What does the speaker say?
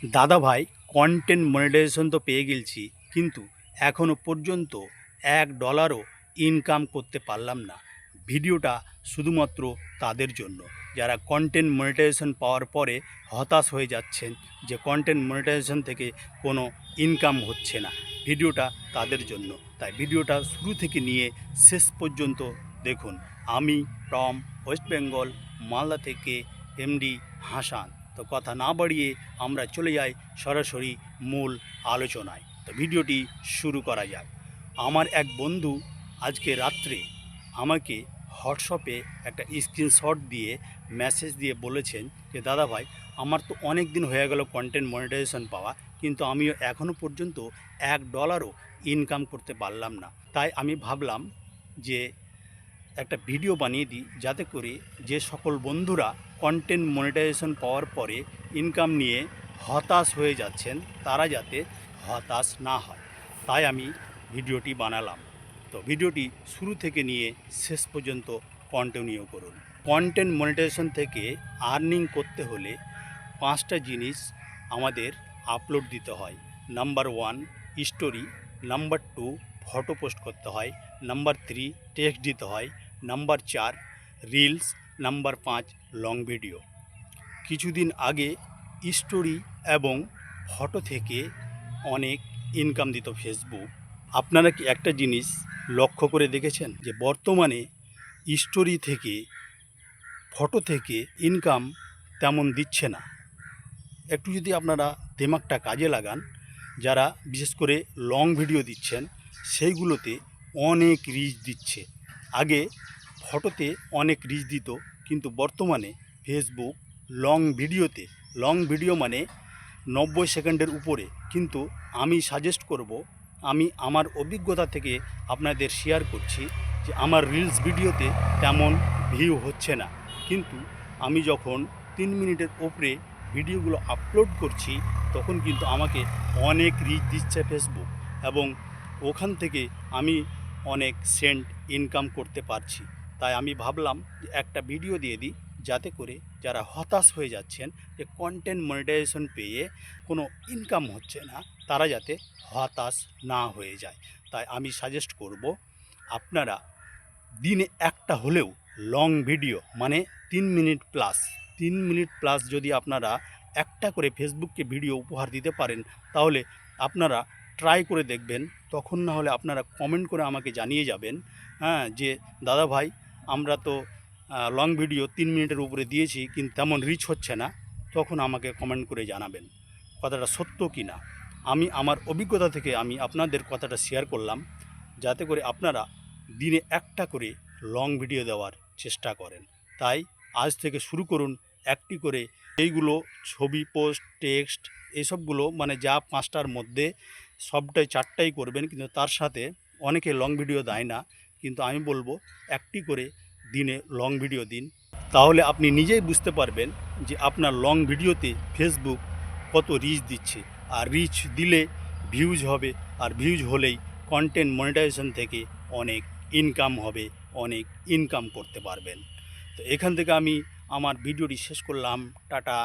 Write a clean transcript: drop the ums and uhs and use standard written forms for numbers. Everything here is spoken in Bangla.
দাদা ভাই, কন্টেন্ট মনিটাইজেশন তো পেয়ে গেছি, কিন্তু এখনও পর্যন্ত $1ও ইনকাম করতে পারলাম না। ভিডিওটা শুধুমাত্র তাদের জন্য যারা কন্টেন্ট মনিটাইজেশন পাওয়ার পরে হতাশ হয়ে যাচ্ছেন যে কন্টেন্ট মনিটাইজেশন থেকে কোনো ইনকাম হচ্ছে না। ভিডিওটা তাদের জন্য, তাই ভিডিওটা শুরু থেকে নিয়ে শেষ পর্যন্ত দেখুন। আমি টম, ওয়েস্ট বেঙ্গল, মালদা থেকে এমডি হাসান। তো কথা না বাড়িয়ে আমরা চলে যাই সরাসরি মূল আলোচনায়। তো ভিডিওটি শুরু করা যাক। আমার এক বন্ধু আজকে রাত্রে আমাকে হোয়াটসঅ্যাপে একটা স্ক্রিনশট দিয়ে মেসেজ দিয়ে বলেছেন যে দাদা ভাই, আমার তো অনেক দিন হয়ে গেল কন্টেন্ট মনিটাইজেশন পাওয়া, কিন্তু আমিও এখনও পর্যন্ত $1ও ইনকাম করতে পারলাম না। তাই আমি ভাবলাম যে একটা ভিডিও বানিয়ে দিই, যাতে করে যে সকল বন্ধুরা কন্টেন্ট মনিটাইজেশন পাওয়ার পরে ইনকাম নিয়ে হতাশ হয়ে যাচ্ছেন তারা যাতে হতাশ না হয়। তাই আমি ভিডিওটি বানালাম। তো ভিডিওটি শুরু থেকে নিয়ে শেষ পর্যন্ত কন্টিনিউ করুন। কন্টেন্ট মনিটাইজেশন থেকে আর্নিং করতে হলে 5টা জিনিস আমাদের আপলোড দিতে হয়। Number 1 story, number 2 photo post করতে হয়, নাম্বার 3 টেক্সট দিতে হয়, number 4 reels, number 5 long video. কিছুদিন আগে স্টোরি এবং ফটো থেকে অনেক ইনকাম দিত ফেসবুক। আপনারা কি একটা জিনিস লক্ষ্য করে দেখেছেন যে বর্তমানে স্টোরি থেকে, ফটো থেকে ইনকাম তেমন দিচ্ছে না? একটু যদি আপনারা দিমাগটা কাজে লাগান, যারা বিশেষ করে লং ভিডিও দিচ্ছেন সেইগুলোতে অনেক রিচ দিচ্ছে। আগে ফটোতে অনেক রিচ দিত, কিন্তু বর্তমানে ফেসবুক লং ভিডিও মানে 90 সেকেন্ডের উপরে। কিন্তু আমি সাজেস্ট করব, আমি আমার অভিজ্ঞতা থেকে আপনাদের শেয়ার করছি যে আমার রিলস ভিডিওতে তেমন ভিউ হচ্ছে না, কিন্তু আমি যখন 3 মিনিটের ওপরে ভিডিওগুলো আপলোড করছি তখন কিন্তু আমাকে অনেক রিচ দিচ্ছে ফেসবুক, এবং ওখান থেকে আমি অনেক সেন্ট ইনকাম করতে পারছি। তাই আমি ভাবলাম যে একটা ভিডিও দিয়ে দিই, যাতে করে যারা হতাশ হয়ে যাচ্ছেন যে কন্টেন্ট মনিটাইজেশন পেয়ে কোনো ইনকাম হচ্ছে না, তারা যাতে হতাশ না হয়ে যায়। তাই আমি সাজেস্ট করব, আপনারা দিনে একটা হলেও লং ভিডিও মানে 3 মিনিট প্লাস যদি আপনারা একটা করে ফেসবুককে ভিডিও উপহার দিতে পারেন, তাহলে আপনারা ট্রাই করে দেখবেন। তখন না হলে আপনারা কমেন্ট করে আমাকে জানিয়ে যাবেন, হ্যাঁ, যে দাদা ভাই, আমরা তো লং ভিডিও 3 মিনিটের উপরে দিয়েছি কিন্তু তেমন রিচ হচ্ছে না। তখন আমাকে কমেন্ট করে জানাবেন কথাটা সত্য কি না। আমি আমার অভিজ্ঞতা থেকে আমি আপনাদের কথাটা শেয়ার করলাম, যাতে করে আপনারা দিনে একটা করে লং ভিডিও দেওয়ার চেষ্টা করেন। তাই আজ থেকে শুরু করুন একটি করে, এইগুলো ছবি পোস্ট, টেক্সট, এসবগুলো মানে যা 5টার মধ্যে সবটাই 4টাই করবেন, কিন্তু তার সাথে অনেকে লং ভিডিও দেয় না, কিন্তু আমি বলবো একটি করে দিনে লং ভিডিও দিন। তাহলে আপনি নিজেই বুঝতে পারবেন যে আপনার লং ভিডিওতে ফেসবুক কত রিচ দিচ্ছে। আর রিচ দিলে ভিউজ হবে, আর ভিউজ হলেই কন্টেন্ট মনিটাইজেশন থেকে অনেক ইনকাম হবে, অনেক ইনকাম করতে পারবেন। তো এখান থেকে আমি আমার ভিডিওটি শেষ করলাম। টাটা।